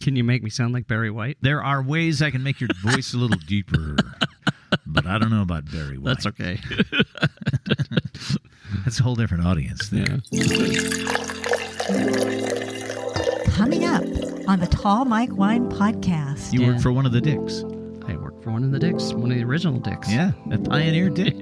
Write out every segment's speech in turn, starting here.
Can you make me sound like Barry White? There are ways I can make your voice a little deeper, but I don't know about Barry White. That's okay. That's a whole different audience there. Coming up on the Tall Mike Wine Podcast. You work for one of the Dicks. I work for one of the Dicks, one of the original Dicks. Yeah, a Pioneer Dick.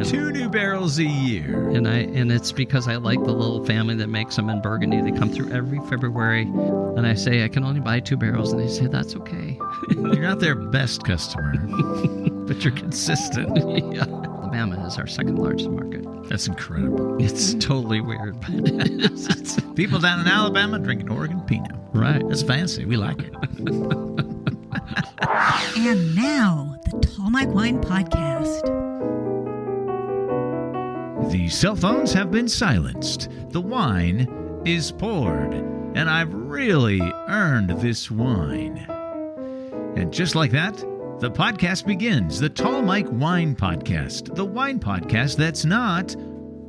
2 new barrels a year. And it's because I like the little family that makes them in Burgundy. They come through every February, and I say I can only buy 2 barrels, and they say that's okay. You're not their best customer, but you're consistent. Yeah. Alabama is our second largest market. That's incredible. It's totally weird, but it's people down in Alabama drinking Oregon Pinot. Right. That's fancy. We like it. And now, the Tall Mike Wine Podcast. The cell phones have been silenced. The wine is poured. And I've really earned this wine. And just like that, the podcast begins. The Tall Mike Wine Podcast. The wine podcast that's not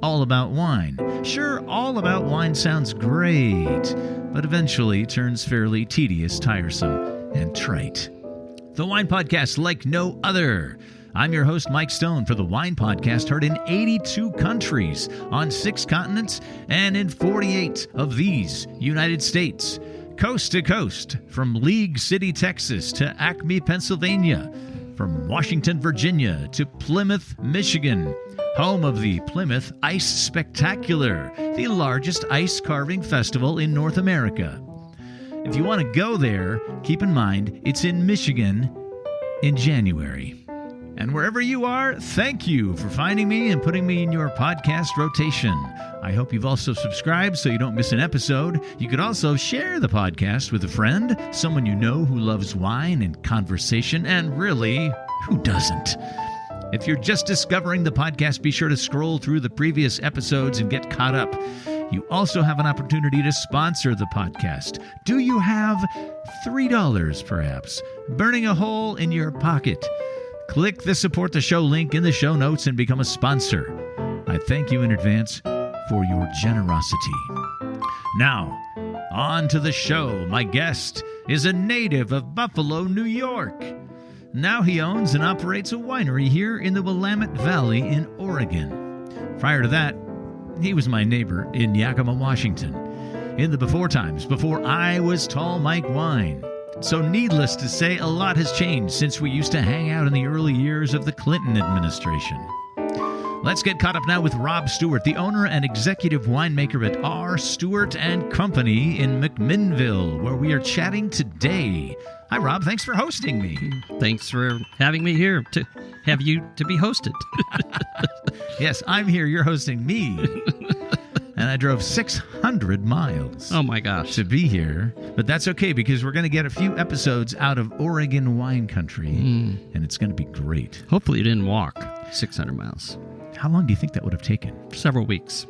all about wine. Sure, all about wine sounds great, but eventually turns fairly tedious, tiresome, and trite. The wine podcast like no other. I'm your host, Mike Stone, for the Wine Podcast, heard in 82 countries, on 6 continents, and in 48 of these United States. Coast to coast, from League City, Texas, to Acme, Pennsylvania, from Washington, Virginia, to Plymouth, Michigan, home of the Plymouth Ice Spectacular, the largest ice carving festival in North America. If you want to go there, keep in mind it's in Michigan in January. And wherever you are, thank you for finding me and putting me in your podcast rotation. I hope you've also subscribed so you don't miss an episode. You could also share the podcast with a friend, someone you know who loves wine and conversation, and really, who doesn't? If you're just discovering the podcast, be sure to scroll through the previous episodes and get caught up. You also have an opportunity to sponsor the podcast. Do you have $3, perhaps, burning a hole in your pocket? Click the Support the Show link in the show notes and become a sponsor. I thank you in advance for your generosity. Now, on to the show. My guest is a native of Buffalo, New York. Now he owns and operates a winery here in the Willamette Valley in Oregon. Prior to that, he was my neighbor in Yakima, Washington, in the before times, before I was Tall Mike Wine. So needless to say, a lot has changed since we used to hang out in the early years of the Clinton administration. Let's get caught up now with Rob Stuart, the owner and executive winemaker at R. Stuart & Company in McMinnville, where we are chatting today. Hi, Rob. Thanks for hosting me. Thanks for having me here to have you to be hosted. Yes, I'm here. You're hosting me. And I drove 600 miles. Oh, my gosh. To be here. But that's okay, because we're going to get a few episodes out of Oregon wine country, and it's going to be great. Hopefully you didn't walk 600 miles. How long do you think that would have taken? Several weeks.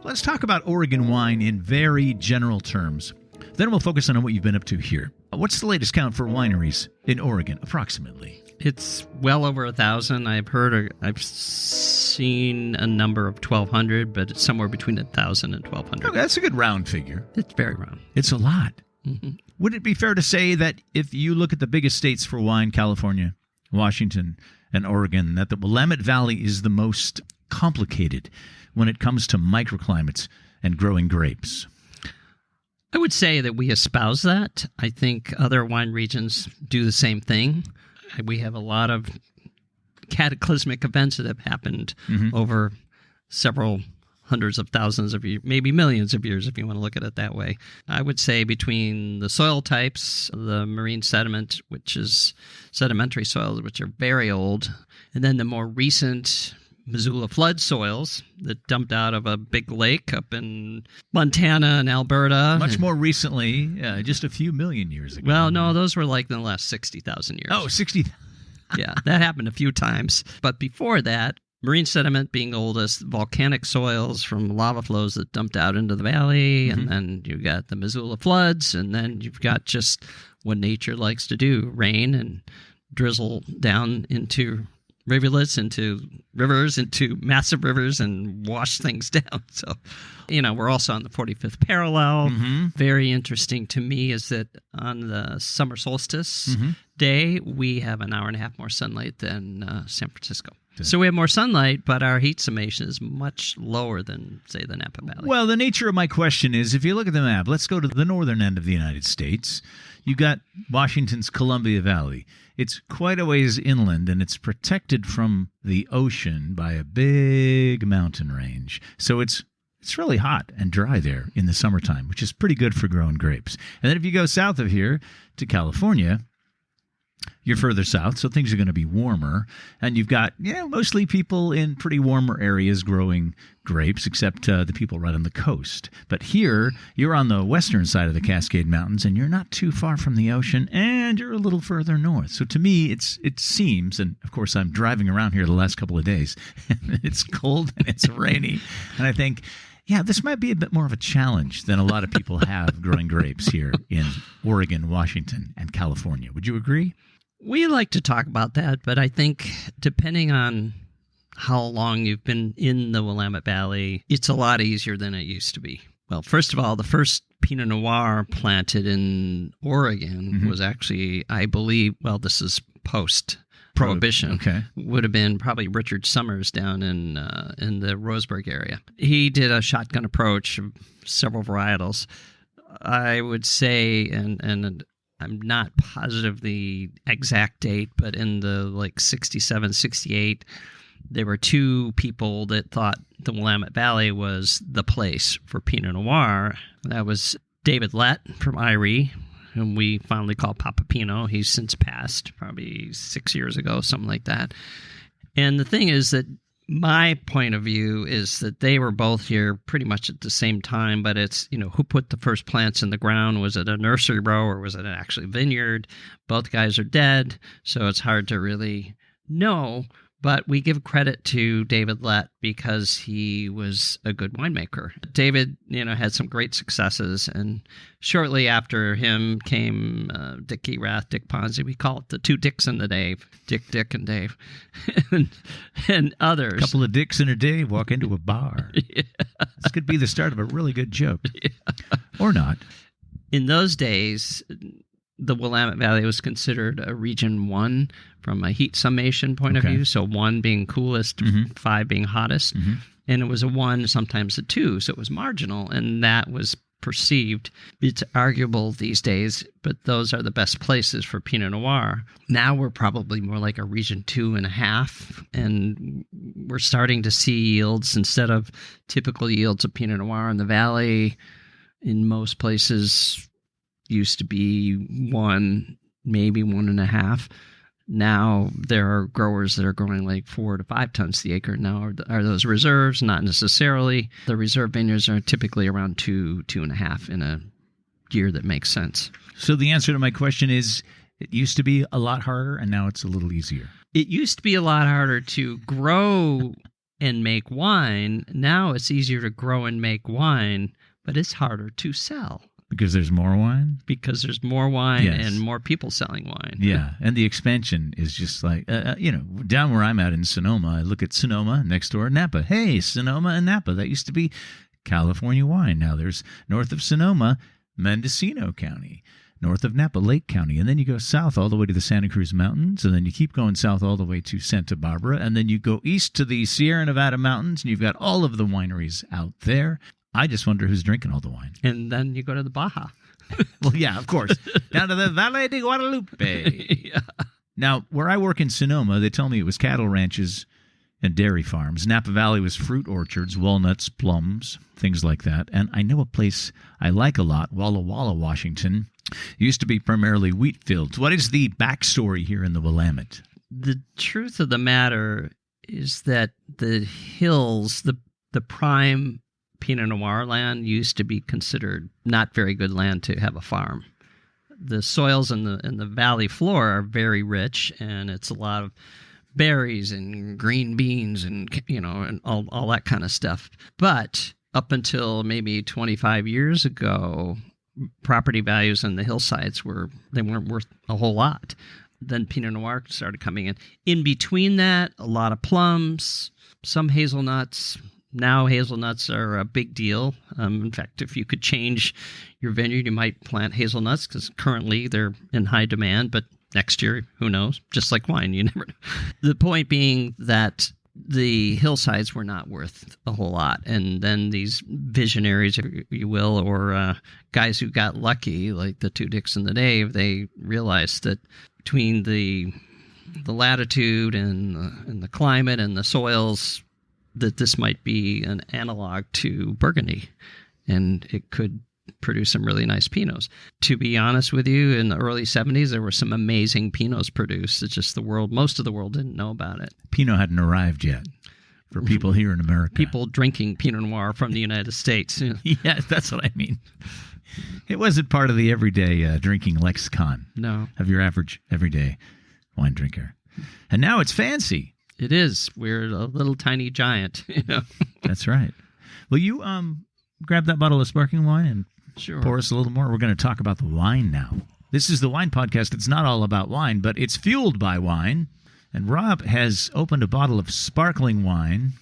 Let's talk about Oregon wine in very general terms. Then we'll focus on what you've been up to here. What's the latest count for wineries in Oregon, approximately? It's well over 1,000. I've seen a number of 1,200, but it's somewhere between 1,000 and 1,200. Okay, that's a good round figure. It's very round. It's a lot. Mm-hmm. Would it be fair to say that if you look at the biggest states for wine, California, Washington, and Oregon, that the Willamette Valley is the most complicated when it comes to microclimates and growing grapes? I would say that we espouse that. I think other wine regions do the same thing. We have a lot of cataclysmic events that have happened over several hundreds of thousands of years, maybe millions of years, if you want to look at it that way. I would say between the soil types, the marine sediment, which is sedimentary soils, which are very old, and then the more recent Missoula flood soils that dumped out of a big lake up in Montana and Alberta. Much more recently, just a few million years ago. Well, no, those were like in the last 60,000 years. Oh, 60. Yeah, that happened a few times. But before that, marine sediment being oldest, volcanic soils from lava flows that dumped out into the valley, and then you got the Missoula floods, and then you've got just what nature likes to do, rain and drizzle down into rivulets into rivers, into massive rivers, and wash things down. So, we're also on the 45th parallel. Very interesting to me is that on the summer solstice day, we have an hour and a half more sunlight than San Francisco. So we have more sunlight, but our heat summation is much lower than, say, the Napa Valley. Well, the nature of my question is, if you look at the map, let's go to the northern end of the United States. You've got Washington's Columbia Valley. It's quite a ways inland, and it's protected from the ocean by a big mountain range. So it's really hot and dry there in the summertime, which is pretty good for growing grapes. And then if you go south of here to California, you're further south, so things are going to be warmer. And you've got, mostly people in pretty warmer areas growing grapes, except the people right on the coast. But here, you're on the western side of the Cascade Mountains, and you're not too far from the ocean, and you're a little further north. So to me, it seems, and of course I'm driving around here the last couple of days, and it's cold and it's rainy, and I think, this might be a bit more of a challenge than a lot of people have growing grapes here in Oregon, Washington, and California. Would you agree? We like to talk about that, but I think depending on how long you've been in the Willamette Valley, it's a lot easier than it used to be. Well, first of all, the first Pinot Noir planted in Oregon was actually, I believe, this is post-Prohibition, would have been probably Richard Summers down in the Roseburg area. He did a shotgun approach of several varietals. I would say, and I'm not positive the exact date, but in the 67, 68, there were two people that thought the Willamette Valley was the place for Pinot Noir. That was David Lett from Irie, whom we fondly call Papa Pinot. He's since passed, probably 6 years ago, something like that. And the thing is that my point of view is that they were both here pretty much at the same time, but it's, who put the first plants in the ground? Was it a nursery row or was it actually a vineyard? Both guys are dead, so it's hard to really know. But we give credit to David Lett because he was a good winemaker. David, had some great successes, and shortly after him came Dick Erath, Dick Ponzi. We call it the two Dicks and the Dave, Dick, and Dave, and others. A couple of Dicks and a Dave walk into a bar. This could be the start of a really good joke. Or not. In those days, the Willamette Valley was considered a Region 1 from a heat summation point of view. So 1 being coolest, 5 being hottest. And it was a 1, sometimes a 2. So it was marginal. And that was perceived. It's arguable these days, but those are the best places for Pinot Noir. Now we're probably more like a Region 2.5. And we're starting to see yields instead of typical yields of Pinot Noir in the valley. In most places, used to be 1, maybe 1.5. Now there are growers that are growing 4 to 5 tons the acre. Now are those reserves? Not necessarily. The reserve vineyards are typically around 2.5 in a year that makes sense. So the answer to my question is, it used to be a lot harder and now it's a little easier. It used to be a lot harder to grow and make wine. Now it's easier to grow and make wine, but it's harder to sell. Because there's more wine? Because there's more wine and more people selling wine. Yeah, and the expansion is just down where I'm at in Sonoma, I look at Sonoma, next door Napa. Hey, Sonoma and Napa, that used to be California wine. Now there's north of Sonoma, Mendocino County. North of Napa, Lake County. And then you go south all the way to the Santa Cruz Mountains, and then you keep going south all the way to Santa Barbara, and then you go east to the Sierra Nevada Mountains, and you've got all of the wineries out there. I just wonder who's drinking all the wine. And then you go to the Baja. Well, yeah, of course. Down to the Valle de Guadalupe. Now, where I work in Sonoma, they tell me it was cattle ranches and dairy farms. Napa Valley was fruit orchards, walnuts, plums, things like that. And I know a place I like a lot, Walla Walla, Washington. It used to be primarily wheat fields. What is the backstory here in the Willamette? The truth of the matter is that the hills, the prime Pinot Noir land used to be considered not very good land to have a farm. The soils in the valley floor are very rich, and it's a lot of berries and green beans and and all that kind of stuff. But up until maybe 25 years ago, property values on the hillsides weren't worth a whole lot. then Pinot Noir started coming in. In between that, a lot of plums, some hazelnuts. Now hazelnuts are a big deal. In fact, if you could change your vineyard, you might plant hazelnuts because currently they're in high demand. But next year, who knows? Just like wine, you never know. The point being that the hillsides were not worth a whole lot. And then these visionaries, if you will, or guys who got lucky, like the two Dicks and the Dave, they realized that between the latitude and the climate and the soils, that this might be an analog to Burgundy, and it could produce some really nice Pinots. To be honest with you, in the early 70s, there were some amazing Pinots produced. It's just most of the world didn't know about it. Pinot hadn't arrived yet for people here in America. People drinking Pinot Noir from the United States. Yeah, that's what I mean. It wasn't part of the everyday drinking lexicon of your average everyday wine drinker. And now it's fancy. It is. We're a little tiny giant. That's right. Will you grab that bottle of sparkling wine and pour us a little more? We're going to talk about the wine now. This is the wine podcast. It's not all about wine, but it's fueled by wine. And Rob has opened a bottle of sparkling wine.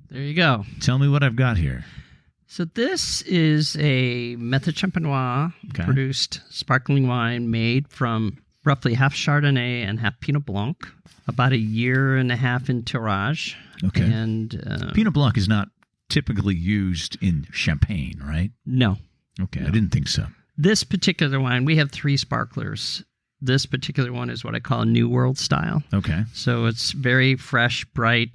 There you go. Tell me what I've got here. So this is a Method Champenois produced sparkling wine made from roughly half Chardonnay and half Pinot Blanc. About a year and a half in tirage. Okay. And Pinot Blanc is not typically used in champagne, right? No. Okay, No. I didn't think so. This particular wine, we have 3 sparklers. This particular one is what I call a New World style. Okay. So it's very fresh, bright,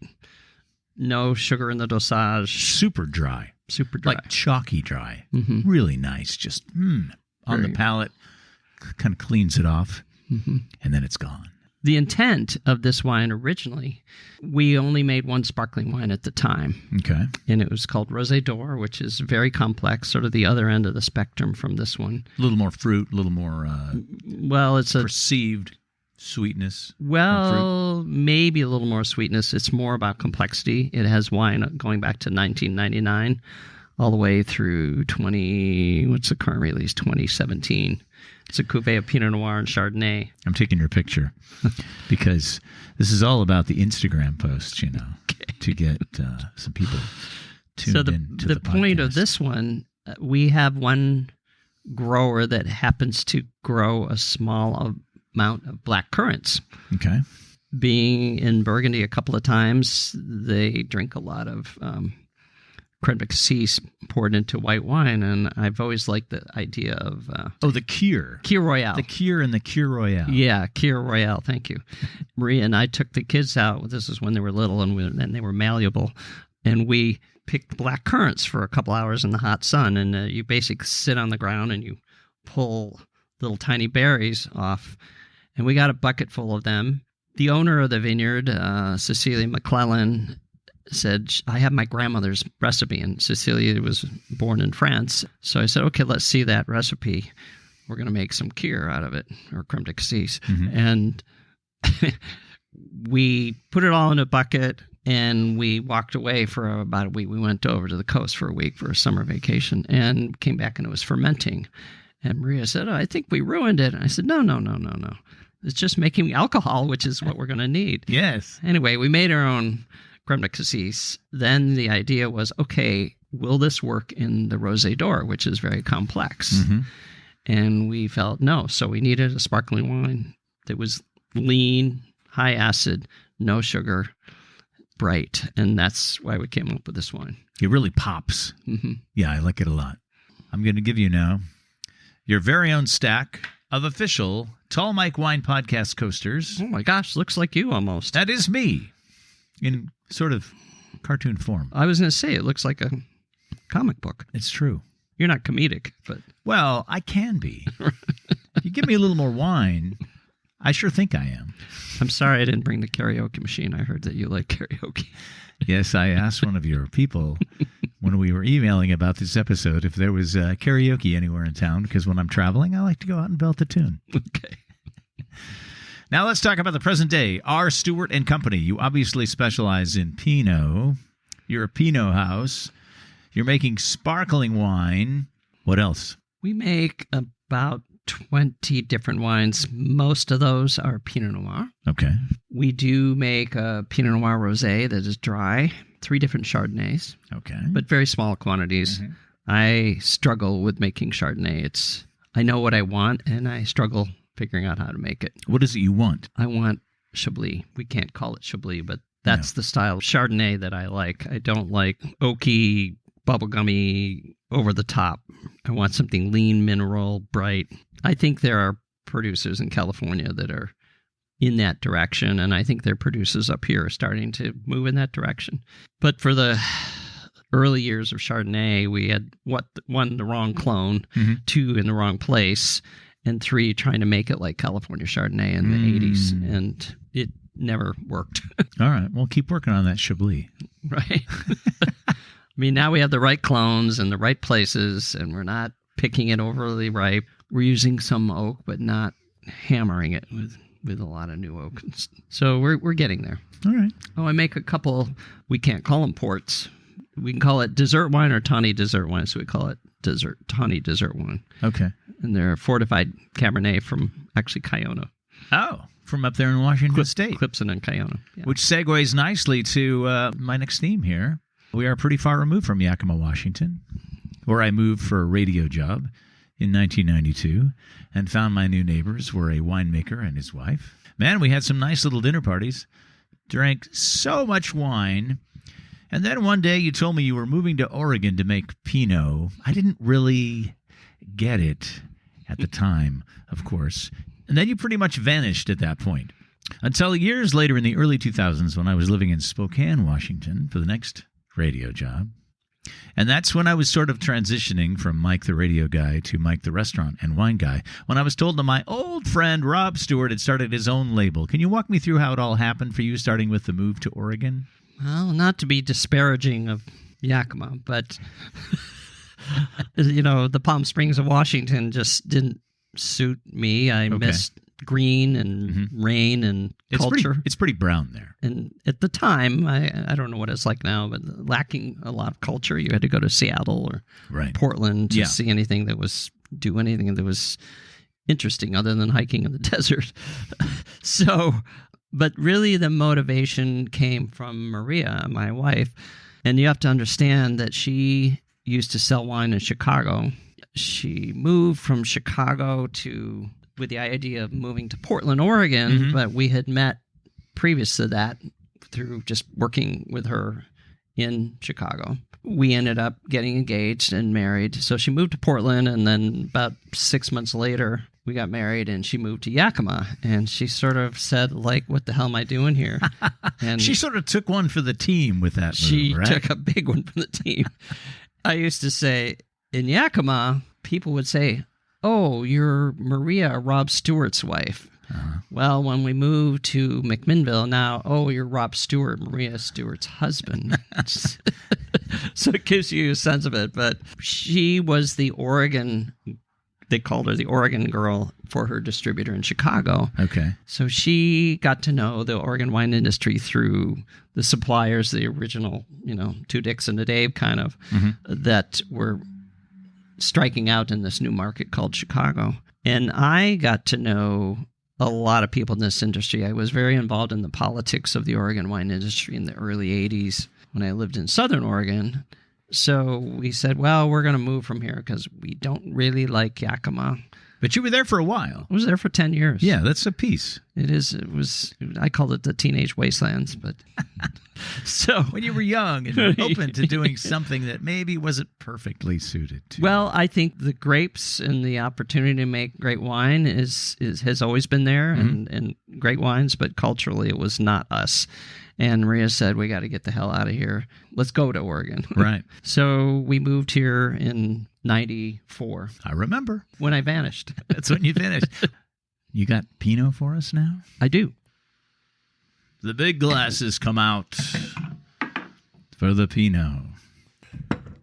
no sugar in the dosage. Super dry. Super dry. Like chalky dry. Mm-hmm. Really nice. Just on the palate, kind of cleans it off, and then it's gone. The intent of this wine originally, we only made one sparkling wine at the time. Okay. And it was called Rosé d'Or, which is very complex, sort of the other end of the spectrum from this one. A little more fruit, a little more it's a perceived sweetness. Well, maybe a little more sweetness. It's more about complexity. It has wine going back to 1999 all the way through what's the current release, 2017. It's a cuvée of Pinot Noir and Chardonnay. I'm taking your picture because this is all about the Instagram posts, to get some people tuned in to the podcast. The point of this one, we have one grower that happens to grow a small amount of black currants. Okay. Being in Burgundy a couple of times, they drink a lot of creme de cassis poured into white wine, and I've always liked the idea of the Kir. Kir Royale. The Kir and the Kir Royale. Yeah, Kir Royale. Thank you. Maria and I took the kids out. This is when they were little and they were malleable, and we picked black currants for a couple hours in the hot sun, and you basically sit on the ground and you pull little tiny berries off, and we got a bucket full of them. The owner of the vineyard, Cecilia McClellan, said, I have my grandmother's recipe, and Cecilia was born in France. So I said, okay, let's see that recipe. We're going to make some Kir out of it, or creme de cassis. Mm-hmm. And we put it all in a bucket, and we walked away for about a week. We went over to the coast for a week for a summer vacation and came back, and it was fermenting. And Maria said, I think we ruined it. And I said, no. It's just making alcohol, which is what we're going to need. Yes. Anyway, we made our own creme de cassis. Then the idea was, okay, will this work in the Rosé d'Or, which is very complex? Mm-hmm. And we felt no. So we needed a sparkling wine that was lean, high acid, no sugar, bright. And that's why we came up with this wine. It really pops. Mm-hmm. Yeah, I like it a lot. I'm going to give you now your very own stack of official Tall Mike Wine Podcast coasters. Oh my gosh, looks like you almost. That is me. In sort of cartoon form. I was going to say, it looks like a comic book. It's true. You're not comedic, but... Well, I can be. If you give me a little more wine, I sure think I am. I'm sorry I didn't bring the karaoke machine. I heard that you like karaoke. Yes, I asked one of your people when we were emailing about this episode if there was karaoke anywhere in town, because when I'm traveling, I like to go out and belt a tune. Okay. Now let's talk about the present day. R. Stuart & Company. You obviously specialize in Pinot. You're a Pinot house. You're making sparkling wine. What else? We make about 20 different wines. Most of those are Pinot Noir. Okay. We do make a Pinot Noir rosé that is dry, 3 different Chardonnays, Okay. but very small quantities. Mm-hmm. I struggle with making Chardonnay. I know what I want, and I struggle figuring out how to make it. What is it you want? I want Chablis. We can't call it Chablis, but that's the style of Chardonnay that I like. I don't like oaky, bubblegummy, over the top. I want something lean, mineral, bright. I think there are producers in California that are in that direction, and I think their producers up here are starting to move in that direction. But for the early years of Chardonnay, we had one, the wrong clone, 2 in the wrong place, and 3 trying to make it like California Chardonnay in the 80s, and it never worked. All right. Well, keep working on that Chablis. Right. I mean, now we have the right clones in the right places, and we're not picking it overly ripe. We're using some oak, but not hammering it with a lot of new oak. So we're getting there. All right. Oh, I make a couple, we can't call them ports. We can call it dessert wine or tawny dessert wine, so we call it tawny dessert wine. Okay. And they're fortified Cabernet from actually Kiona. Oh, from up there in Washington State. Clipson and Kiona. Yeah. Which segues nicely to my next theme here. We are pretty far removed from Yakima, Washington, where I moved for a radio job in 1992 and found my new neighbors were a winemaker and his wife. Man, we had some nice little dinner parties, drank so much wine, and then one day you told me you were moving to Oregon to make Pinot. I didn't really get it at the time, of course. And then you pretty much vanished at that point. Until years later in the early 2000s when I was living in Spokane, Washington for the next radio job. And that's when I was sort of transitioning from Mike the radio guy to Mike the restaurant and wine guy, when I was told that my old friend Rob Stuart had started his own label. Can you walk me through how it all happened for you, starting with the move to Oregon? Well, not to be disparaging of Yakima, but, the Palm Springs of Washington just didn't suit me. I missed green and rain and culture. It's pretty brown there. And at the time, I don't know what it's like now, but lacking a lot of culture. You had to go to Seattle or Portland to see anything that was interesting other than hiking in the desert. But really the motivation came from Maria, my wife. And you have to understand that she used to sell wine in Chicago. She moved from Chicago with the idea of moving to Portland, Oregon, but we had met previous to that through just working with her in Chicago. We ended up getting engaged and married. So she moved to Portland, and then about 6 months later, we got married, and she moved to Yakima. And she sort of said, what the hell am I doing here? And she sort of took one for the team with that move, right? She took a big one for the team. I used to say, in Yakima, people would say, "Oh, you're Maria, Rob Stewart's wife." Well, when we moved to McMinnville now, "Oh, you're Rob Stuart, Maria Stewart's husband." So it gives you a sense of it. But she was the Oregon, they called her the Oregon girl for her distributor in Chicago. Okay. So she got to know the Oregon wine industry through the suppliers, the original, two Dicks and a Dave kind of, that were striking out in this new market called Chicago. And I got to know a lot of people in this industry. I was very involved in the politics of the Oregon wine industry in the early 80s when I lived in Southern Oregon. So we said, well, we're going to move from here because we don't really like Yakima. But you were there for a while. I was there for 10 years. Yeah, that's a piece. I called it the teenage wastelands, but so when you were young and open to doing something that maybe wasn't perfectly suited to. Well, I think the grapes and the opportunity to make great wine has always been there, and great wines, but culturally it was not us. And Maria said, we got to get the hell out of here. Let's go to Oregon. Right. So we moved here in 94. I remember. When I vanished. That's when you vanished. You got Pinot for us now? I do. The big glasses come out for the Pinot.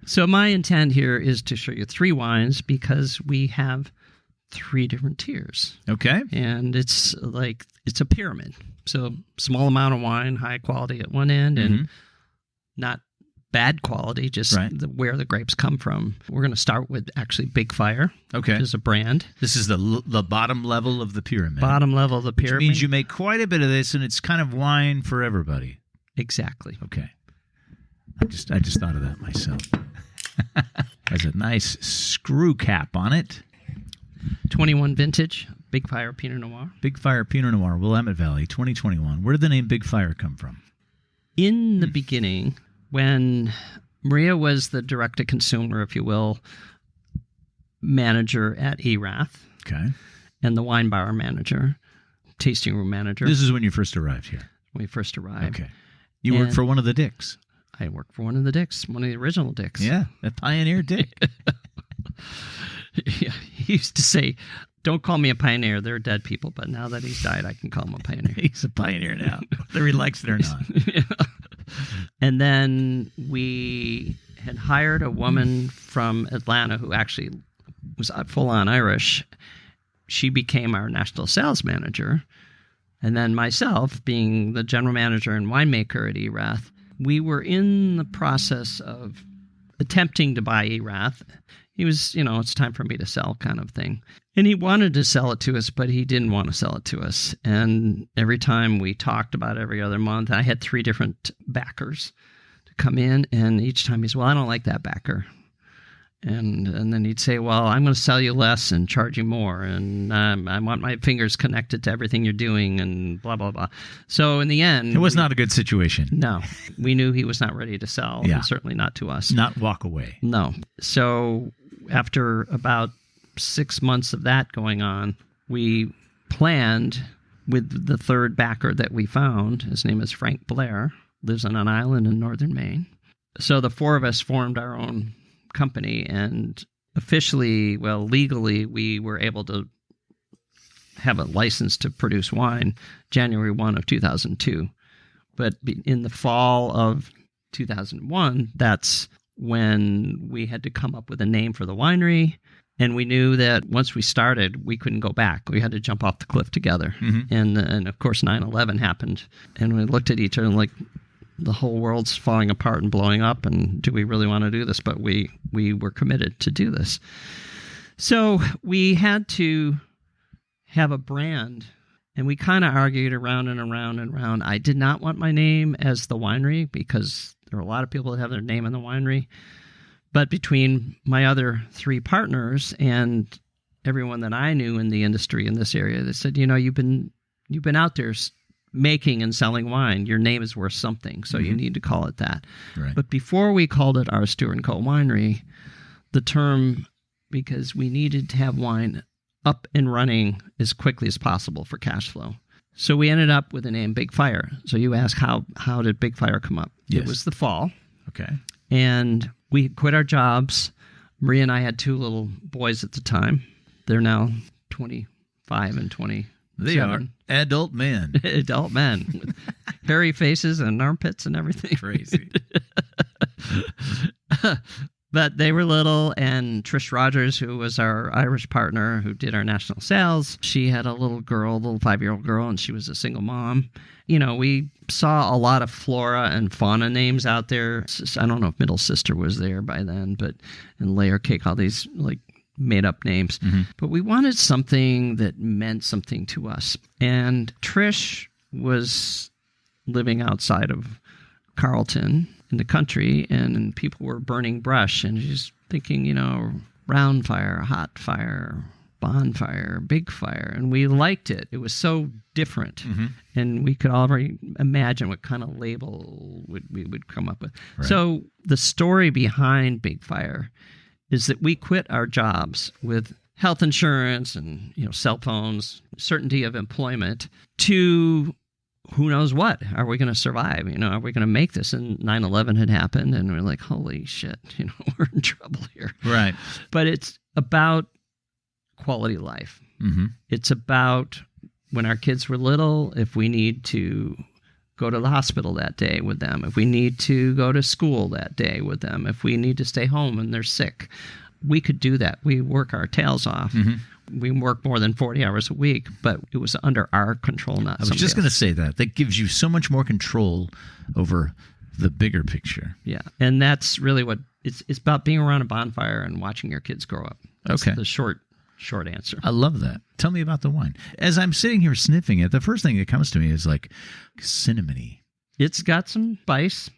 So my intent here is to show you 3 wines because we have 3 different tiers. Okay. And it's a pyramid. So small amount of wine, high quality at one end, and not bad quality, just where the grapes come from. We're going to start with actually Big Fire, which is a brand. This is the bottom level of the pyramid. Bottom level of the pyramid. Which means you make quite a bit of this, and it's kind of wine for everybody. Exactly. Okay. I just thought of that myself. Has a nice screw cap on it. 21 vintage, Big Fire Pinot Noir. Big Fire Pinot Noir, Willamette Valley, 2021. Where did the name Big Fire come from? In the beginning, when Maria was the direct-to-consumer, if you will, manager at Erath. Okay. And the wine bar manager, tasting room manager. This is when you first arrived here. When we first arrived. Okay. You worked for one of the Dicks. I worked for one of the Dicks, one of the original Dicks. Yeah, a pioneer Dick. Yeah, he used to say, don't call me a pioneer. They're dead people. But now that he's died, I can call him a pioneer. He's a pioneer now, whether he likes it or not. Yeah. And then we had hired a woman from Atlanta who actually was full-on Irish. She became our national sales manager. And then myself, being the general manager and winemaker at Erath, we were in the process of attempting to buy Erath. He was, it's time for me to sell kind of thing. And he wanted to sell it to us, but he didn't want to sell it to us. And every time we talked about every other month, I had 3 different backers to come in. And each time he said, well, I don't like that backer. And then he'd say, well, I'm going to sell you less and charge you more. And I want my fingers connected to everything you're doing and blah, blah, blah. So in the end... It was not a good situation. No. We knew he was not ready to sell. Yeah. And certainly not to us. Not walk away. No. So after about 6 months of that going on, we planned with the third backer that we found. His name is Frank Blair. Lives on an island in northern Maine. So the 4 of us formed our own company, and officially, legally, we were able to have a license to produce wine January 1 of 2002. But in the fall of 2001, that's when we had to come up with a name for the winery, and we knew that once we started, we couldn't go back. We had to jump off the cliff together. Mm-hmm. And of course, 9/11 happened, and we looked at each other like, the whole world's falling apart and blowing up, and do we really want to do this? But we were committed to do this. So we had to have a brand, and we kind of argued around and around and around. I did not want my name as the winery because there are a lot of people that have their name in the winery. But between my other 3 partners and everyone that I knew in the industry in this area, they said, you've been out there making and selling wine, your name is worth something, so you need to call it that. Right. But before we called it our Stuart Co Winery, the term, because we needed to have wine up and running as quickly as possible for cash flow. So we ended up with the name Big Fire. So you ask, how did Big Fire come up? Yes. It was the fall. Okay. And we quit our jobs. Maria and I had 2 little boys at the time. They're now 25 and 20. They are adult men. Adult men with hairy faces and armpits and everything. Crazy. But they were little, and Trish Rogers, who was our Irish partner who did our national sales, she had a little 5-year-old girl, and she was a single mom. We saw a lot of flora and fauna names out there. I don't know if Middle Sister was there by then, and Layer Cake, all these made up names, but we wanted something that meant something to us. And Trish was living outside of Carleton in the country, and people were burning brush, and she's thinking, round fire, hot fire, bonfire, big fire, and we liked it. It was so different, and we could already imagine what kind of label we would come up with. Right. So the story behind Big Fire is that we quit our jobs with health insurance and cell phones, certainty of employment, to who knows what. Are we going to survive? Are we going to make this? And 9/11 had happened, and we're like, holy shit, we're in trouble here. Right. But it's about quality of life. Mm-hmm. It's about when our kids were little, if we need to go to the hospital that day with them, if we need to go to school that day with them, if we need to stay home and they're sick, we could do that. We work our tails off. Mm-hmm. We work more than 40 hours a week, but it was under our control, not somebody I was just going to say that. That gives you so much more control over the bigger picture. Yeah. And that's really what it's about, being around a bonfire and watching your kids grow up. That's the short answer. I love that. Tell me about the wine. As I'm sitting here sniffing it, the first thing that comes to me is like cinnamony. It's got some spice.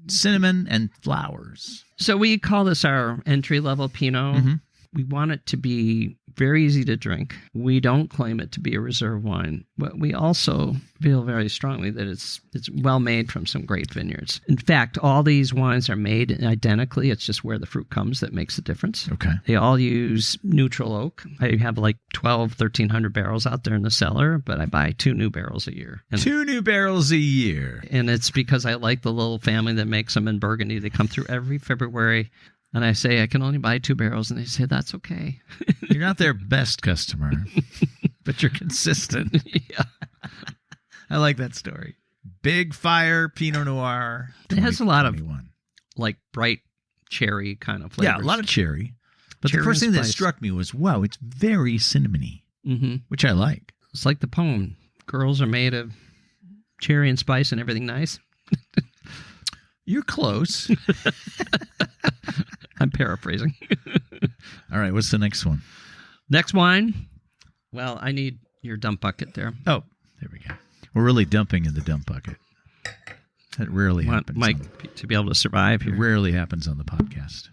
Cinnamon and flowers. So we call this our entry-level Pinot. Mm-hmm. We want it to be very easy to drink. We don't claim it to be a reserve wine, but we also feel very strongly that it's well made from some great vineyards. In fact, all these wines are made identically. It's just where the fruit comes that makes the difference. Okay. They all use neutral oak. I have like 1,300 barrels out there in the cellar, but I buy 2 new barrels a year. 2 new barrels a year. And it's because I like the little family that makes them in Burgundy. They come through every February. And I say, I can only buy 2 barrels. And they say, that's okay. You're not their best customer, but you're consistent. Yeah. I like that story. Big Fire Pinot Noir. It has a lot of like bright cherry kind of flavors. Yeah, a lot of cherry. But cherry the first thing that spice. struck me was, wow, it's very cinnamony, which I like. It's like the poem. Girls are made of cherry and spice and everything nice. You're close. I'm paraphrasing. All right, what's the next one? Next wine. Well, I need your dump bucket there. Oh, there we go. We're really dumping in the dump bucket. That rarely happens. Mike, to be able to survive here. It rarely happens on the podcast.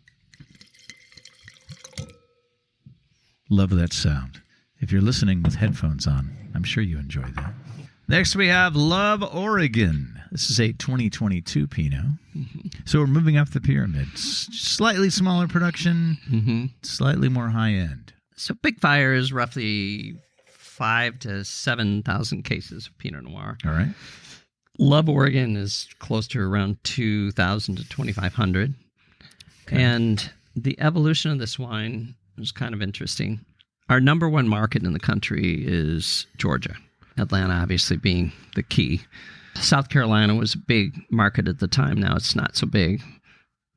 Love that sound. If you're listening with headphones on, I'm sure you enjoy that. Next, we have Love Oregon. This is a 2022 Pinot. Mm-hmm. So we're moving up the pyramid. Slightly smaller production, slightly more high end. So Big Fire is roughly 5,000 to 7,000 cases of Pinot Noir. All right. Love Oregon is close to around 2,000 to 2,500. Okay. And the evolution of this wine is kind of interesting. Our number one market in the country is Georgia. Atlanta obviously being the key. South Carolina was a big market at the time. Now it's not so big.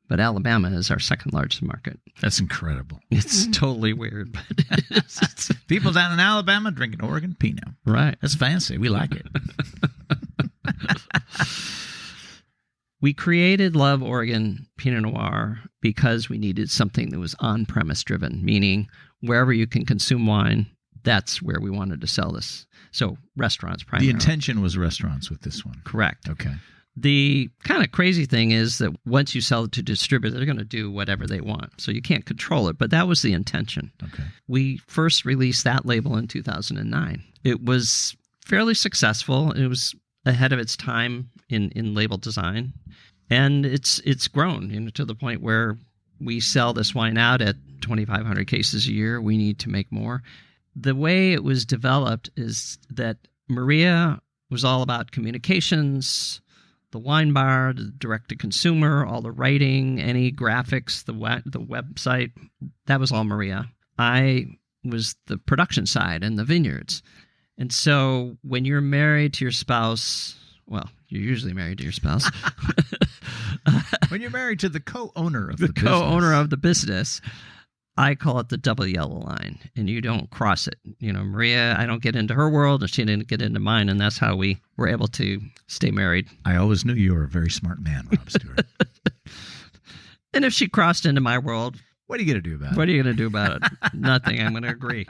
But Alabama is our second largest market. That's incredible. It's totally weird. But it's people down in Alabama drinking Oregon Pinot. Right. That's fancy. We like it. We created Love Oregon Pinot Noir because we needed something that was on-premise driven, meaning wherever you can consume wine, that's where we wanted to sell this. So restaurants primarily. The intention was restaurants with this one. Correct. Okay. The kind of crazy thing is that once you sell it to distributors, they're going to do whatever they want. So you can't control it, but that was the intention. Okay. We first released that label in 2009. It was fairly successful. It was ahead of its time in label design. And it's grown to the point where we sell this wine out at 2,500 cases a year. We need to make more. The way it was developed is that Maria was all about communications, the wine bar, the direct-to-consumer, all the writing, any graphics, the website. That was all Maria. I was the production side and the vineyards. And so when you're married to your spouse, well, you're usually married to your spouse. When you're married to the co-owner of the business. Co-owner of the business, I call it the double yellow line, and you don't cross it. Maria, I don't get into her world, and she didn't get into mine, and that's how we were able to stay married. I always knew you were a very smart man, Rob Stuart. And if she crossed into my world, what are you going to do about it? What are you going to do about it? Nothing. I'm going to agree.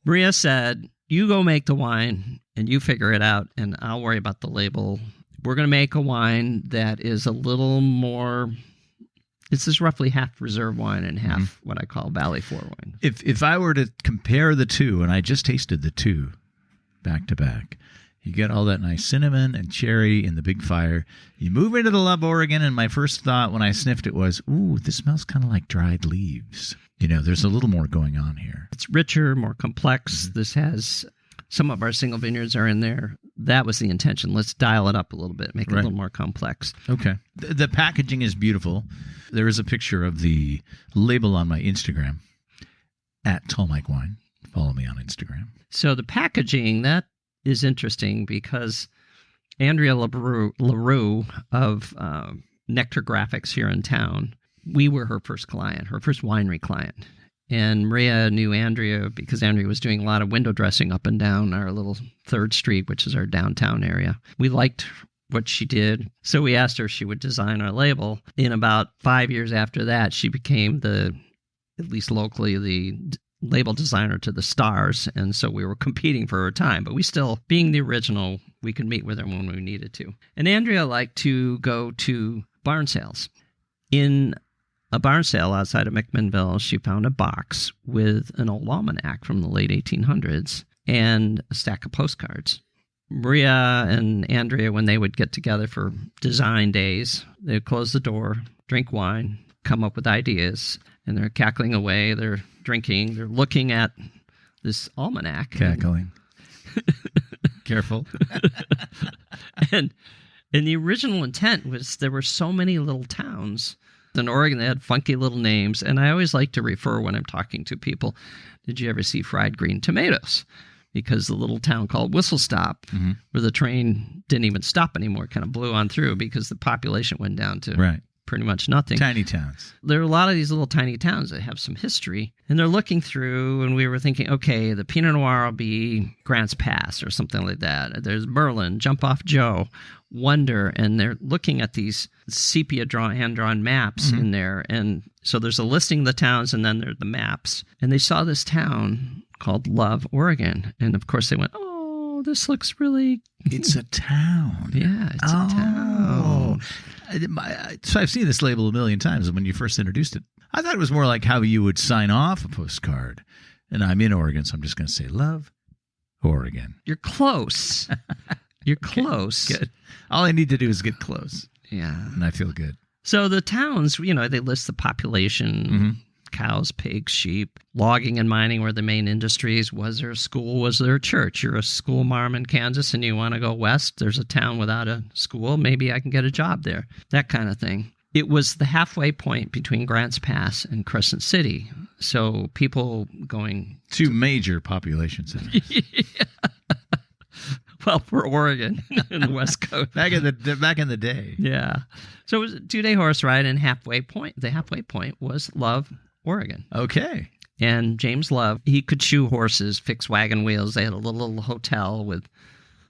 Maria said, you go make the wine, and you figure it out, and I'll worry about the label. We're going to make a wine that is a little more... This is roughly half reserve wine and half what I call Valley 4 wine. If I were to compare the two, and I just tasted the two back to back, you get all that nice cinnamon and cherry in the Big Fire. You move into the Love Oregon, and my first thought when I sniffed it was, ooh, this smells kind of like dried leaves. There's a little more going on here. It's richer, more complex. This has... Some of our single vineyards are in there. That was the intention. Let's dial it up a little bit, make it a little more complex. Okay. The packaging is beautiful. There is a picture of the label on my Instagram, @TallMikeWine. Follow me on Instagram. So the packaging, that is interesting because Andrea LaRue of Nectar Graphics here in town, we were her first client, her first winery client. And Maria knew Andrea because Andrea was doing a lot of window dressing up and down our little 3rd Street, which is our downtown area. We liked what she did. So we asked her if she would design our label. In about 5 years after that, she became at least locally, the label designer to the Stars. And so we were competing for her time. But we still, being the original, we could meet with her when we needed to. And Andrea liked to go to barn sales. In a barn sale outside of McMinnville, she found a box with an old almanac from the late 1800s and a stack of postcards. Maria and Andrea, when they would get together for design days, they would close the door, drink wine, come up with ideas, and they're cackling away, they're drinking, they're looking at this almanac. Cackling. Careful. And the original intent was there were so many little towns in Oregon that had funky little names, and I always like to refer when I'm talking to people, did you ever see fried green tomatoes? Because the little town called Whistle Stop, where the train didn't even stop anymore, kind of blew on through because the population went down to pretty much nothing. Tiny towns. There are a lot of these little tiny towns that have some history, and they're looking through, and we were thinking, okay, the Pinot Noir will be Grants Pass or something like that. There's Merlin, Jump Off Joe, Wonder, and they're looking at these sepia hand-drawn maps in there, and so there's a listing of the towns, and then there are the maps, and they saw this town called Love, Oregon, and of course they went, oh, this looks really... It's a town. Yeah, it's a town. So I've seen this label a million times when you first introduced it. I thought it was more like how you would sign off a postcard. And I'm in Oregon, so I'm just going to say, Love, Oregon. You're close. You're close. Good. All I need to do is get close. Yeah. And I feel good. So the towns, they list the population, cows, pigs, sheep, logging and mining were the main industries. Was there a school? Was there a church? You're a school marm in Kansas and you want to go west. There's a town without a school. Maybe I can get a job there. That kind of thing. It was the halfway point between Grants Pass and Crescent City. So people going... Two major population centers. Well, for Oregon and the West Coast. Back in the day. Yeah. So it was a 2-day horse ride, and the halfway point was Love, Oregon. Okay. And James Love, he could shoe horses, fix wagon wheels. They had a little hotel with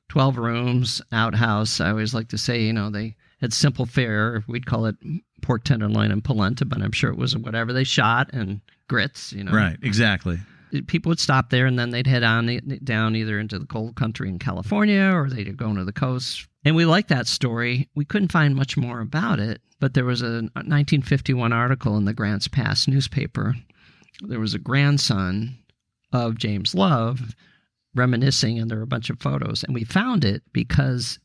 12 rooms, outhouse. I always like to say, they had simple fare. We'd call it pork tenderloin and polenta, but I'm sure it was whatever they shot, and grits, Right, exactly. People would stop there, and then they'd head on down either into the cold country in California, or they'd go into the coast. And we liked that story. We couldn't find much more about it, but there was a 1951 article in the Grants Pass newspaper. There was a grandson of James Love reminiscing, and there were a bunch of photos. And we found it because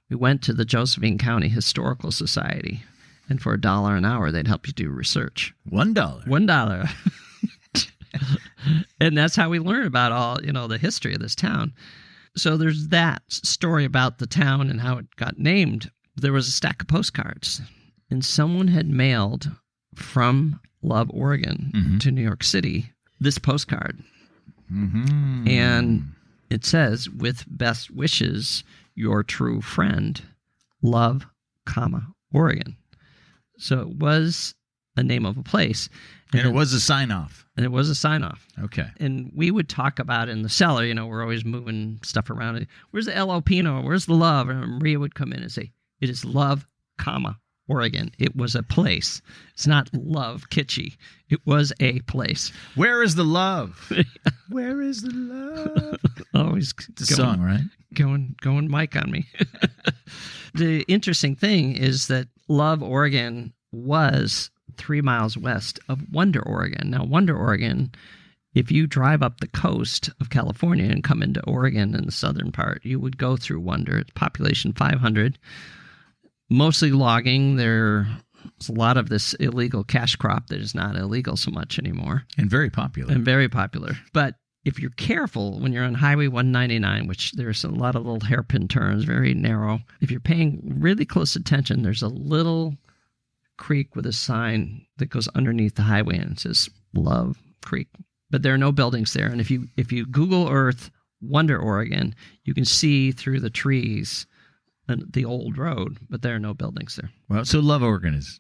we went to the Josephine County Historical Society, and for $1 an hour, they'd help you do research. $1. $1. And that's how we learn about all, the history of this town. So there's that story about the town and how it got named. There was a stack of postcards, and someone had mailed from Love, Oregon to New York City this postcard. And it says, with best wishes, your true friend, Love, Oregon. So it was a name of a place. And it was a sign-off. And it was a sign-off. Okay. And we would talk about it in the cellar. We're always moving stuff around. Where's the L.O. Pinot? Where's the Love? And Maria would come in and say, it is Love, Oregon. It was a place. It's not Love kitschy. It was a place. Where is the love? Where is the love? Always it's a song, right? Going Mike on me. The interesting thing is that Love, Oregon was 3 miles west of Wonder, Oregon. Now, Wonder, Oregon, if you drive up the coast of California and come into Oregon in the southern part, you would go through Wonder. It's population 500, mostly logging. There's a lot of this illegal cash crop that is not illegal so much anymore. And very popular. But if you're careful when you're on Highway 199, which there's a lot of little hairpin turns, very narrow, if you're paying really close attention, there's a little creek with a sign that goes underneath the highway, and it says Love Creek. But there are no buildings there. And if you Google Earth Wonder, Oregon, you can see through the trees the old road, but there are no buildings there. Well, so Love, Oregon is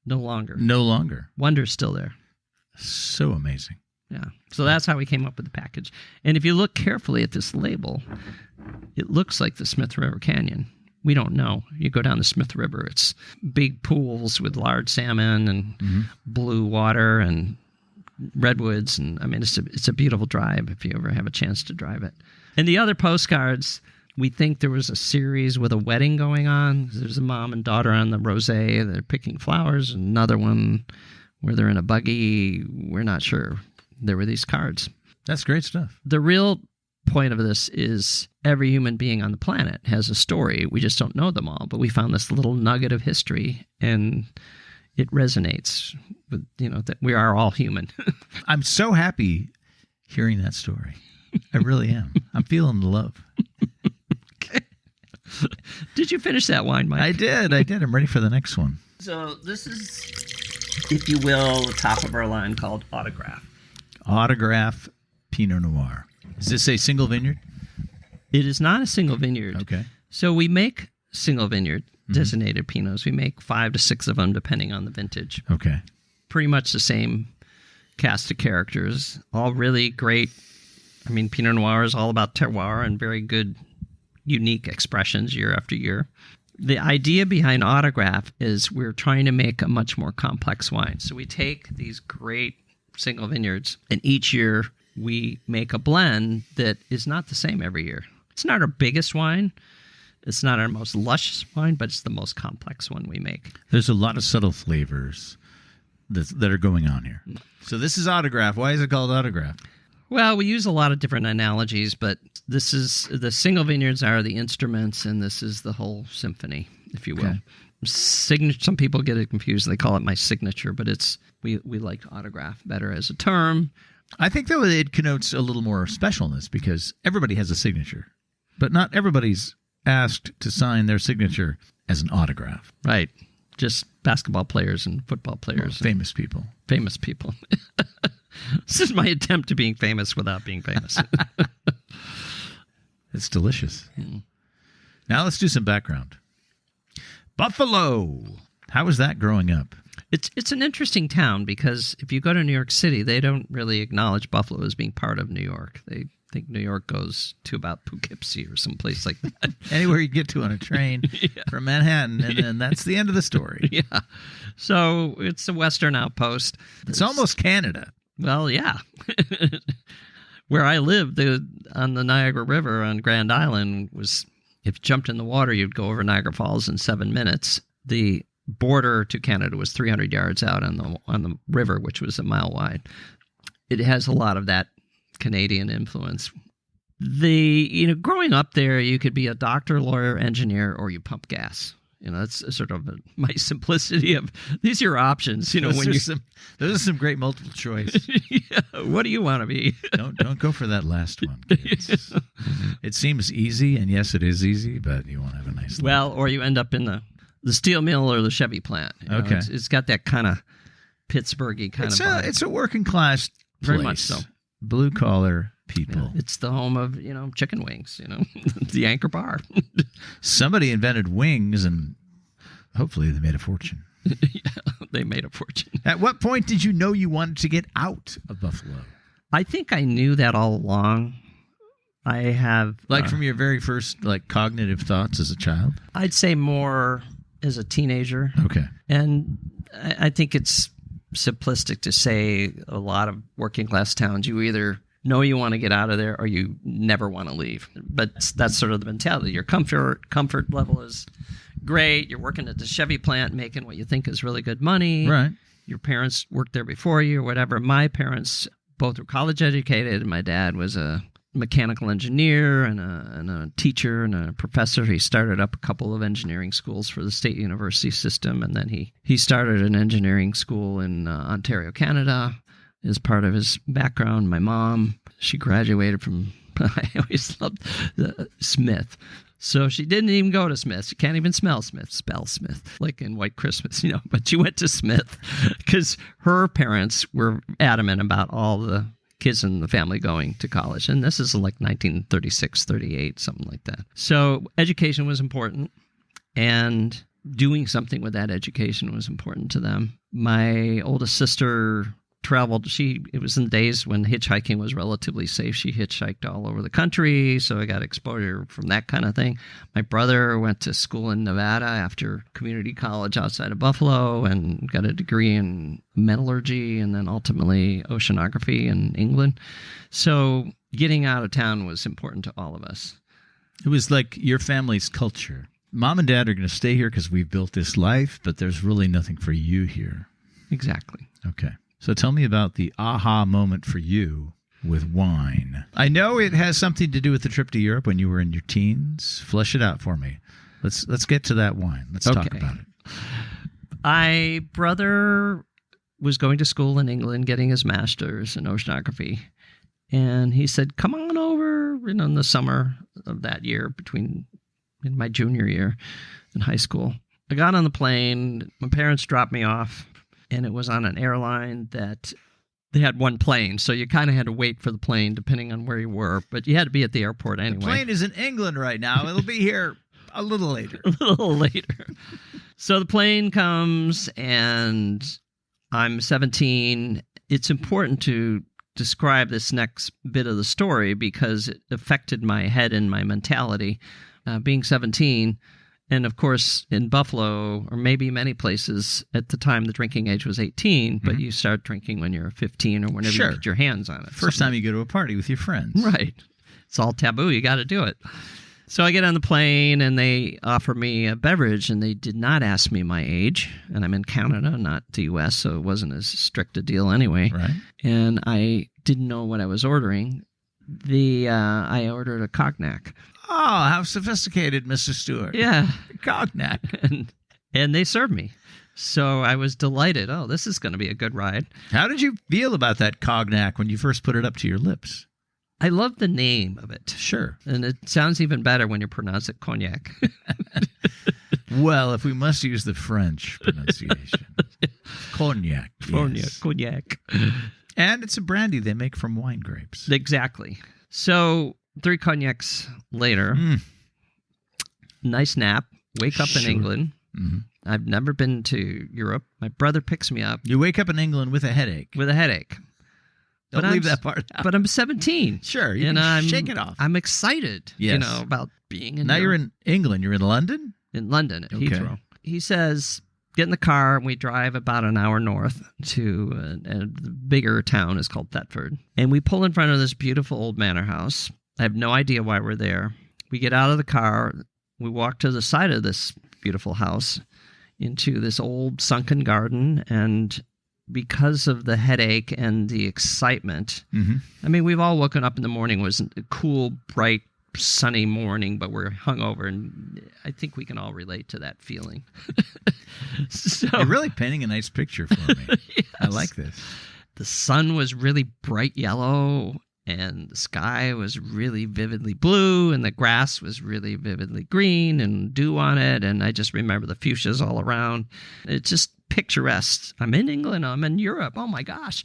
no longer. Wonder's still there. So amazing. Yeah. So that's how we came up with the package. And if you look carefully at this label, it looks like the Smith River Canyon. we don't know. You go down the Smith River, it's big pools with large salmon and blue water and redwoods. And I mean, it's a beautiful drive if you ever have a chance to drive it. And the other postcards, we think there was a series with a wedding going on. There's a mom and daughter on the rosé. They're picking flowers. Another one where they're in a buggy. We're not sure. There were these cards. That's great stuff. The real point of this is every human being on the planet has a story. We just don't know them all. But we found this little nugget of history, and it resonates with, that we are all human. I'm so happy hearing that story. I really am. I'm feeling the love. Did you finish that wine, Mike? I did. I'm ready for the next one. So this is, if you will, the top of our line called Autograph. Autograph Pinot Noir. Is this a single vineyard? It is not a single vineyard. Okay. So we make single vineyard designated Pinots. We make 5 to 6 of them depending on the vintage. Okay. Pretty much the same cast of characters. All really great. I mean, Pinot Noir is all about terroir and very good, unique expressions year after year. The idea behind Autograph is we're trying to make a much more complex wine. So we take these great single vineyards, and each year we make a blend that is not the same every year. It's not our biggest wine. It's not our most luscious wine, but it's the most complex one we make. There's a lot of subtle flavors that are going on here. So this is Autograph. Why is it called Autograph? Well, we use a lot of different analogies, but this is the single vineyards are the instruments, and this is the whole symphony, if you will. Okay. Some people get it confused. They call it my signature, but we like Autograph better as a term. I think, though, it connotes a little more specialness because everybody has a signature, but not everybody's asked to sign their signature as an autograph. Right. Just basketball players and football players. Well, famous people. Famous people. This is my attempt to being famous without being famous. It's delicious. Now let's do some background. Buffalo. How was that growing up? It's an interesting town because if you go to New York City, they don't really acknowledge Buffalo as being part of New York. They think New York goes to about Poughkeepsie or someplace like that. Anywhere you get to on a train from Manhattan, and then that's the end of the story. Yeah. So it's a Western outpost. It's almost Canada. Well, yeah. Where I lived on the Niagara River on Grand Island was, if you jumped in the water, you'd go over Niagara Falls in 7 minutes. The border to Canada was 300 yards out on the river, which was a mile wide. It has a lot of that Canadian influence. Growing up there, you could be a doctor, lawyer, engineer, or you pump gas. That's sort of my simplicity of these are your options. Those are some great multiple choice. Yeah, what do you want to be? Don't go for that last one, kids. It seems easy, and yes, it is easy, but you won't have a nice life. Well, or you end up in the steel mill or the Chevy plant. Okay. It's got that kind of Pittsburghy kind of vibe. It's a working class place. Very much so. Blue collar people. Yeah, it's the home of, chicken wings, the Anchor Bar. Somebody invented wings, and hopefully they made a fortune. Yeah, they made a fortune. At what point did you know you wanted to get out of Buffalo? I think I knew that all along. I have... from your very first, cognitive thoughts as a child? I'd say more as a teenager. Okay. And I think it's simplistic to say a lot of working class towns, you either know you want to get out of there or you never want to leave. But that's sort of the mentality. Your comfort level is great. You're working at the Chevy plant making what you think is really good money. Right. Your parents worked there before you or whatever. My parents both were college educated, and my dad was a mechanical engineer and a teacher and a professor. He started up a couple of engineering schools for the state university system, and then he started an engineering school in Ontario, Canada, as part of his background. My mom, she graduated from, I always loved Smith. So she didn't even go to Smith. She can't even spell Smith, like in White Christmas, but she went to Smith because her parents were adamant about all the kids in the family going to college. And this is like 1936, 38, something like that. So education was important, and doing something with that education was important to them. My oldest sister traveled. It was in the days when hitchhiking was relatively safe. She hitchhiked all over the country, so I got exposure from that kind of thing. My brother went to school in Nevada after community college outside of Buffalo and got a degree in metallurgy and then ultimately oceanography in England. So getting out of town was important to all of us. It was like your family's culture. Mom and Dad are going to stay here because we've built this life, but there's really nothing for you here. Exactly. Okay. So tell me about the aha moment for you with wine. I know it has something to do with the trip to Europe when you were in your teens. Flesh it out for me. Let's get to that wine. Let's talk about it. My brother was going to school in England, getting his master's in oceanography. And he said, come on over in the summer of that year in my junior year in high school. I got on the plane. My parents dropped me off. And it was on an airline that they had one plane, so you kind of had to wait for the plane depending on where you were. But you had to be at the airport anyway. The plane is in England right now. It'll be here a little later. A little later. So the plane comes, and I'm 17. It's important to describe this next bit of the story because it affected my head and my mentality. Being 17... And of course, in Buffalo, or maybe many places, at the time the drinking age was 18, but you start drinking when you're 15 or whenever you get your hands on it. First time you go to a party with your friends. Right. It's all taboo. You got to do it. So I get on the plane and they offer me a beverage and they did not ask me my age. And I'm in Canada, not the U.S., so it wasn't as strict a deal anyway. Right. And I didn't know what I was ordering. I ordered a cognac. Oh, how sophisticated, Mr. Stuart. Yeah. Cognac. And they served me. So I was delighted. Oh, this is going to be a good ride. How did you feel about that cognac when you first put it up to your lips? I love the name of it. Sure. And it sounds even better when you pronounce it cognac. Well, if we must use the French pronunciation. Cognac. Yes. Cognac. And it's a brandy they make from wine grapes. Exactly. So 3 cognacs later, nice nap, wake up in England. Mm-hmm. I've never been to Europe. My brother picks me up. You wake up in England with a headache. Don't leave that part out. But I'm 17. Sure, you can shake it off. I'm excited, yes. About being in Now Europe. you're in England. You're in London? In London, at Heathrow. He says, get in the car, and we drive about an hour north to the bigger town is called Thetford. And we pull in front of this beautiful old manor house. I have no idea why we're there. We get out of the car. We walk to the side of this beautiful house into this old sunken garden. And because of the headache and the excitement, I mean, we've all woken up in the morning. It was a cool, bright, sunny morning, but we're hungover. And I think we can all relate to that feeling. So, you're really painting a nice picture for me. Yes. I like this. The sun was really bright yellow. And the sky was really vividly blue, and the grass was really vividly green and dew on it. And I just remember the fuchsias all around. It's just picturesque. I'm in England. I'm in Europe. Oh, my gosh.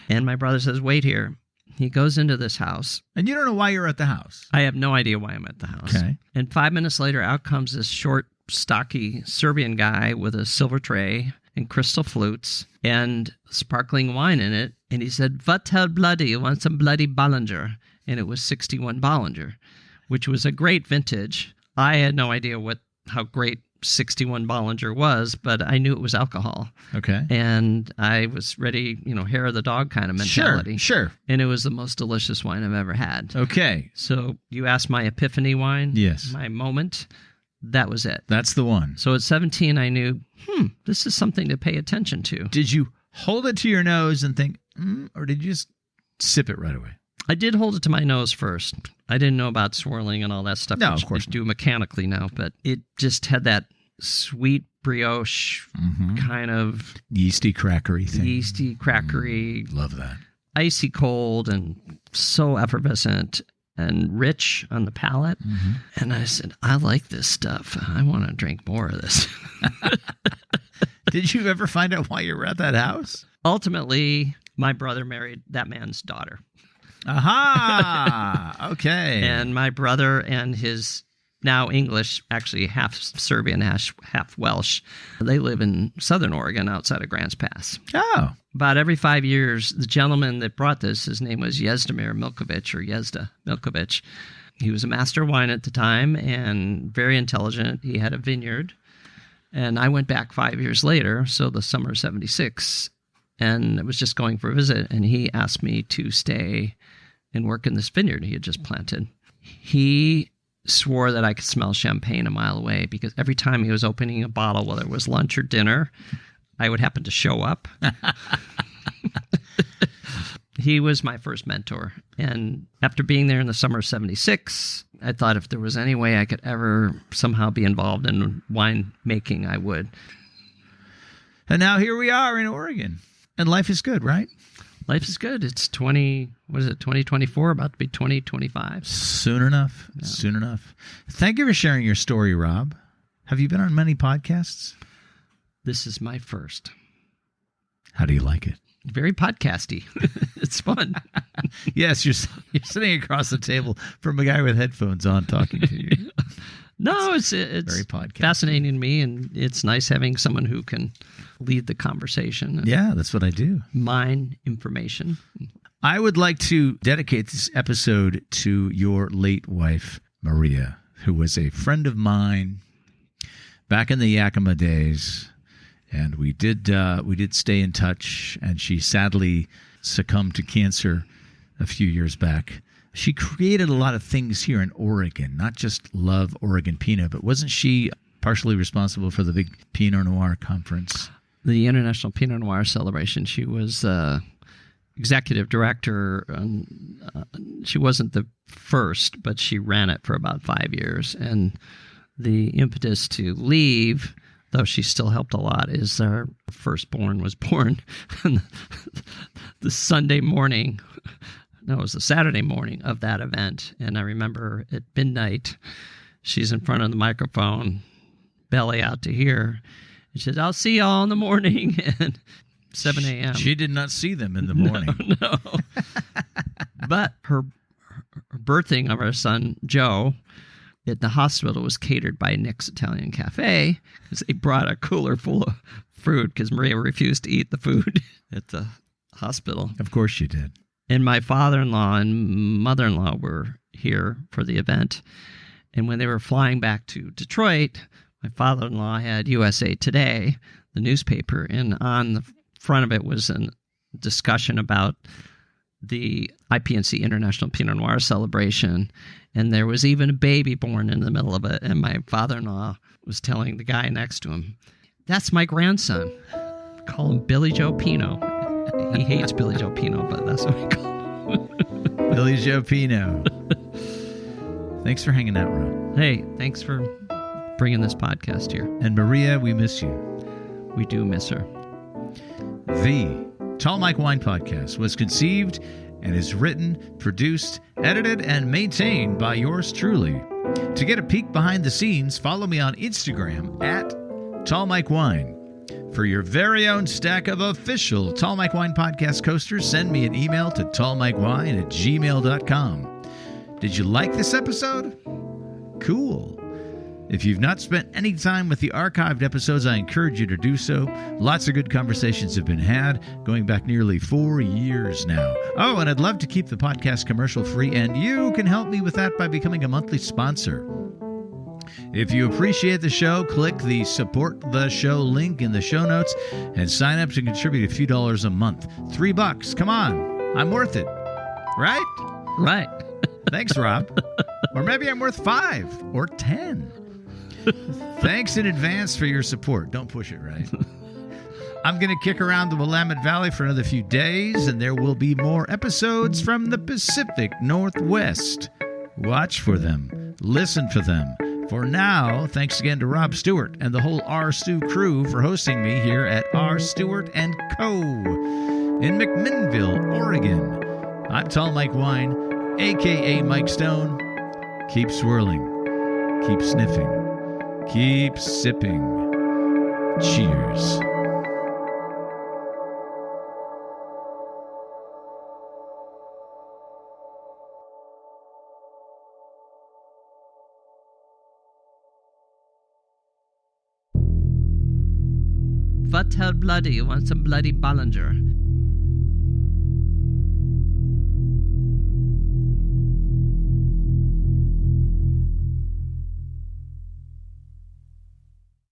And my brother says, wait here. He goes into this house. And you don't know why you're at the house? I have no idea why I'm at the house. Okay. And 5 minutes later, out comes this short, stocky Serbian guy with a silver tray and crystal flutes and sparkling wine in it. And he said, "What hell bloody? You want some bloody Bollinger?" And it was 61 Bollinger, which was a great vintage. I had no idea how great 61 Bollinger was, but I knew it was alcohol. Okay. And I was ready, hair of the dog kind of mentality. Sure. And it was the most delicious wine I've ever had. Okay. So you asked my epiphany wine? Yes. My moment? That was it. That's the one. So at 17, I knew, this is something to pay attention to. Did you hold it to your nose and think, or did you just sip it right away? I did hold it to my nose first. I didn't know about swirling and all that stuff. No, of course I do mechanically now, but it just had that sweet brioche kind of yeasty crackery thing. Yeasty crackery. Love that. Icy cold and so effervescent and rich on the palate. And I said, I like this stuff. I want to drink more of this. Did you ever find out why you were at that house? Ultimately, my brother married that man's daughter. Aha! Okay. And my brother and his now English, actually half Serbian, half Welsh. They live in southern Oregon outside of Grants Pass. Oh. About every 5 years, the gentleman that brought this, his name was Jezdimir Milkovic, or Jezda Milkovic. He was a master of wine at the time and very intelligent. He had a vineyard. And I went back 5 years later, so the summer of 76, and I was just going for a visit, and he asked me to stay and work in this vineyard he had just planted. He swore that I could smell champagne a mile away because every time he was opening a bottle, whether it was lunch or dinner, I would happen to show up. He was my first mentor. And after being there in the summer of 76, I thought if there was any way I could ever somehow be involved in wine making, I would. And now here we are in Oregon. And life is good, right? Life is good. It's 2024, about to be 2025. Soon enough. Yeah. Soon enough. Thank you for sharing your story, Rob. Have you been on many podcasts? This is my first. How do you like it? Very podcasty. It's fun. Yes, you're sitting across the table from a guy with headphones on talking to you. No, it's very fascinating to me, and it's nice having someone who can lead the conversation. Yeah, that's what I do. Mine information. I would like to dedicate this episode to your late wife, Maria, who was a friend of mine back in the Yakima days. And we did stay in touch, and she sadly succumbed to cancer a few years back. She created a lot of things here in Oregon, not just Love Oregon Pinot, but wasn't she partially responsible for the big Pinot Noir conference? The International Pinot Noir celebration. She was executive director. She wasn't the first, but she ran it for about 5 years. And the impetus to leave, though she still helped a lot, is our firstborn was born the Sunday morning. No, it was the Saturday morning of that event. And I remember at midnight, she's in front of the microphone, belly out to here. And she said, "I'll see y'all in the morning." And 7 a.m. She did not see them in the morning. No. But her birthing of our son, Joe, at the hospital was catered by Nick's Italian Cafe because they brought a cooler full of fruit because Maria refused to eat the food at the hospital. Of course she did. And my father-in-law and mother-in-law were here for the event. And when they were flying back to Detroit, my father-in-law had USA Today, the newspaper, and on the front of it was a discussion about the IPNC International Pinot Noir celebration. And there was even a baby born in the middle of it. And my father-in-law was telling the guy next to him, "That's my grandson. Call him Billy Joe Pinot." He hates Billy Joe Pinot, but that's what we call him. Billy Joe Pinot. Thanks for hanging out, Rob. Hey, thanks for bringing this podcast here. And Maria, we miss you. We do miss her. The Tall Mike Wine Podcast was conceived and is written, produced, edited, and maintained by yours truly. To get a peek behind the scenes, follow me on Instagram at Tall Mike Wine. For your very own stack of official Tall Mike Wine Podcast coasters, send me an email to tallmikewine@gmail.com. Did you like this episode? Cool. If you've not spent any time with the archived episodes, I encourage you to do so. Lots of good conversations have been had, going back nearly 4 years now. Oh, and I'd love to keep the podcast commercial-free, and you can help me with that by becoming a monthly sponsor. If you appreciate the show, click the Support the Show link in the show notes and sign up to contribute a few dollars a month. $3. Come on. I'm worth it. Right? Right. Thanks, Rob. Or maybe I'm worth 5 or 10. Thanks in advance for your support. Don't push it, right? I'm going to kick around the Willamette Valley for another few days, and there will be more episodes from the Pacific Northwest. Watch for them. Listen for them. For now, thanks again to Rob Stuart and the whole R. Stu crew for hosting me here at R. Stuart Co. in McMinnville, Oregon. I'm Tall Mike Wine, a.k.a. Mike Stone. Keep swirling. Keep sniffing. Keep sipping. Cheers. What hell bloody? You want some bloody Bollinger?